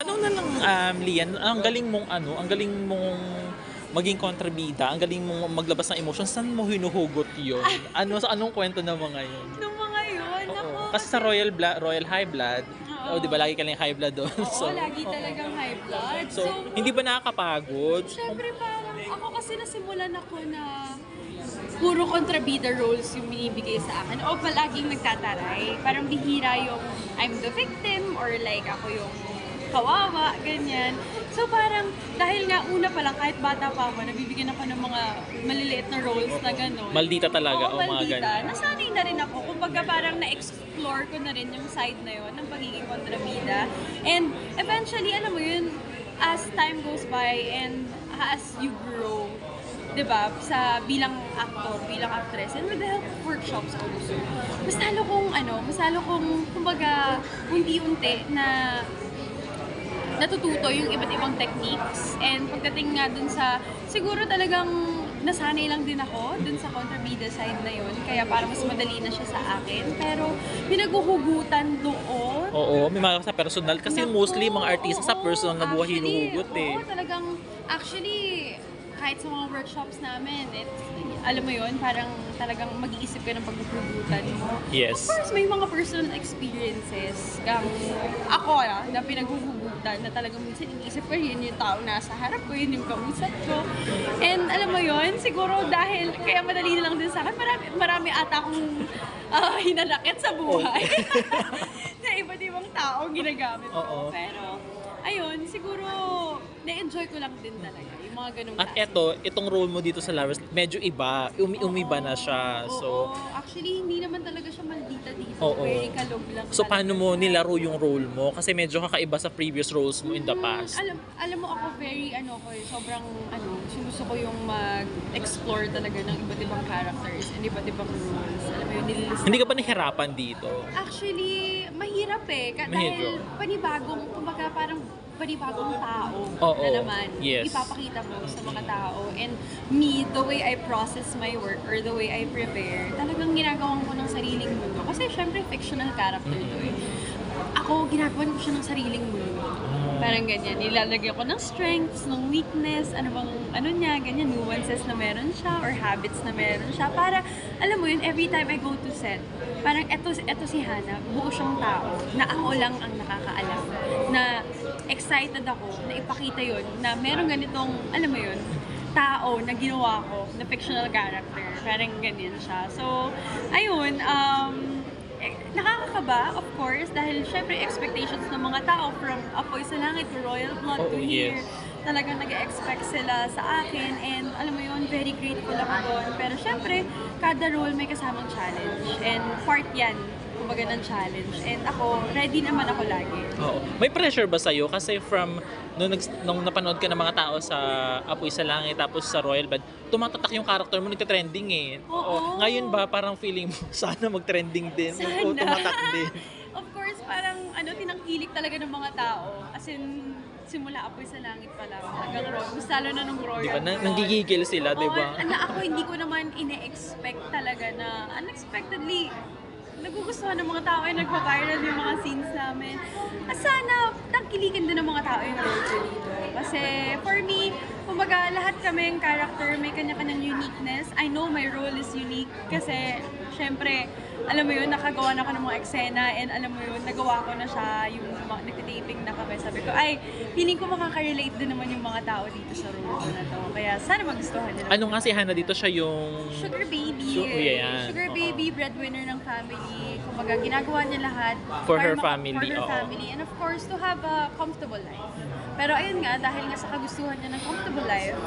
Ano na lang, Lian, ang galing mong maging kontrabida, ang galing mong maglabas ng emotions. Saan mo hinuhugot 'yon? Sa anong kwento ng mga 'yon? Nung mga yun, naku Oo, kasi sa Royal High Blood, oh, 'di ba oo. lagi ka lang high blood do'n. Oo, lagi Oo. talagang high blood. So, hindi ba nakakapagod? Siyempre parang ako kasi nasimulan ako na puro kontrabida roles yung binibigay sa akin o palaging nagtataray. Parang bihira yung I'm the victim or like ako yung kawawa, ganyan. So parang dahil nga una pa lang kahit bata pa ako, nabibigyan ako ng mga maliliit na roles na gano'n. Maldita talaga Oo, o mga maldita. ganyan. Nasanay na rin ako. Kumbaga parang na-explore ko na rin yung side na yon ng pagiging kontrabida. And eventually, alam mo yun, as time goes by and as you grow, 'di ba, sa bilang actor, bilang actress, and with the help of workshops also, mas lalo kong, kumbaga, unti-unti na natututo yung iba't ibang techniques. And pagdating nga dun sa, siguro talagang nasanay lang din ako dun sa kontrabida side na yun. Kaya parang mas madali na siya sa akin. Pero pinaghuhugutan doon. Oo, may mga sa personal kasi Naku, mostly mga artista sa oo, personal na buhay actually, hinuhugot eh. Oo, talagang, actually, kahit sa mga workshops namin, alam mo yun, parang talagang mag-iisip ka ng paghuhugutan mo. Yes. Of course, may mga personal experiences ako na pinaghuhugutan na talagang minsan iniisip ko, yun yung tao nasa harap ko, yun yung kausap ko. And alam mo yun, siguro dahil, kaya madali na lang din sa akin, marami ata akong hinanakit sa buhay. Na iba't ibang tao ginagamit ko. Oo. Pero, ayun, siguro, na-enjoy ko lang din talaga yung mga ganung At klase. itong role mo dito sa Laras, medyo iba. Umiba na siya. So, Oo, actually, hindi naman talaga siya maldita dito. oo. Very kalog lang So, talaga paano mo siya. nilaro yung role mo? Kasi medyo kakaiba sa previous roles mo in the past. Alam mo ako very sobrang sinuso ko yung mag-explore talaga ng iba't ibang characters and iba't ibang roles. Alam mo yun, nililista. Hindi ka ba nahirapan dito? Actually, mahirap eh. Medyo. Dahil kumbaga parang panibagong tao Oo, na naman yes. ipapakita mo sa mga tao. And me, the way I process my work or the way I prepare, talagang ginagawa ko ng sariling mundo. Kasi syempre fictional character to eh. Ako, ginagawan ko siya ng sariling mundo. Parang ganyan. Nilalagyan ko ng strengths, ng weakness, ano niya, ganyan, nuances na meron siya or habits na meron siya. Para, alam mo yun, every time I go to set, parang eto si Hana, buo siyang tao na ako lang ang nakakaalam. Na excited ako na ipakita yun, na meron ganitong, alam mo yun, tao na ginawa ko na fictional character. Parang ganyan siya. So, ayun, nakakakaba, of course, dahil syempre expectations ng mga tao from Apoy sa Langit to Royal Blood to Oo, here, yes. talagang nag-expect sila sa akin and alam mo yun, very grateful ako doon. Pero syempre, kada role may kasamang challenge and part yan, kumbaga ng challenge. And ako, ready naman ako lagi. Oo. May pressure ba sa'yo? Kasi nung napanood ka ng mga tao sa Apoy sa Langit tapos sa Royal Blood, tumatatak yung character mo, nagte-trending eh. Oo. Ngayon ba parang feeling mo, sana mag-trending din o Sana. tumatak din? Of course, parang tinangkilik talaga ng mga tao. As in, simula Apoy sa Langit pa lang hanggang Royal. Mas lalo na nung Royal. Di ba? Blood. Nanggigigil sila, di ba? Oo, na ako hindi ko naman ine-expect talaga na unexpectedly nagugustuhan ng mga tao ay nagpa-viral yung mga scenes namin. Sana tangkilikin din ng mga tao yung role ko dito. Kasi for me, kumbaga lahat kaming character may kanya-kanyang uniqueness. I know my role is unique kasi syempre, alam mo yun, nakagawa na ako ng mga eksena and alam mo yun, nagawa ko na siya, yung nagtitaping na kami. Sabi ko, ay, feeling ko makaka-relate din naman yung mga tao dito sa role ko na to. Kaya sana magustuhan nila. Ano nga si Hana dito, siya yung... Sugar baby. Yan. Sugar Oo. baby, breadwinner ng family. Kumbaga, ginagawa niya lahat For para her family, For her oo. family. And of course, to have a comfortable life. Pero ayun nga, dahil nga sa kagustuhan niya ng comfortable life,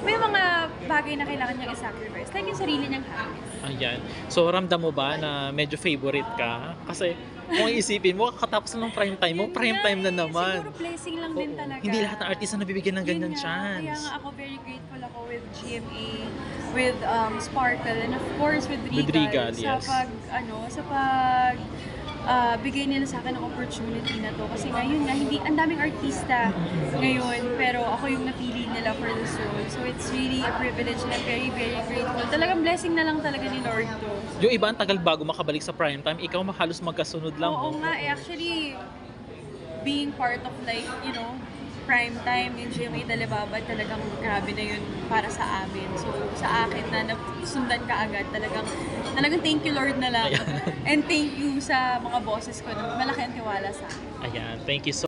may mga bagay na kailangan niyang i-sacrifice. Like yung sarili niyang happiness. Ayan. So, ramdam mo ba na medyo favorite ka? Kasi, kung iisipin mo, kakatapos na ng prime time mo, Yun prime nga time na eh. naman. Siguro blessing lang din Oo. talaga. Hindi lahat ng artista nabibigyan ng Yun ganyan nga, chance. Kaya nga ako very grateful ako with GMA, with Sparkle, and of course with Regal. With Regal, sa yes. pag bigay nila sa akin ng opportunity na to. Kasi ngayon nga, ang daming artista ngayon, pero ako yung napili nila for this role. So it's really a privilege and I'm very, very grateful. Talagang blessing na lang talaga ni Lord to. Yung iba ang tagal bago makabalik sa prime time, ikaw halos magkasunod lang. Oo no? nga, actually, being part of like, prime time in GMA Dalibaba, talagang grabe na yun para sa amin. So, sa akin na sundan ka agad, talagang thank you Lord na lang. And thank you sa mga bosses ko na malaki ang tiwala sa akin. Ayan, thank you so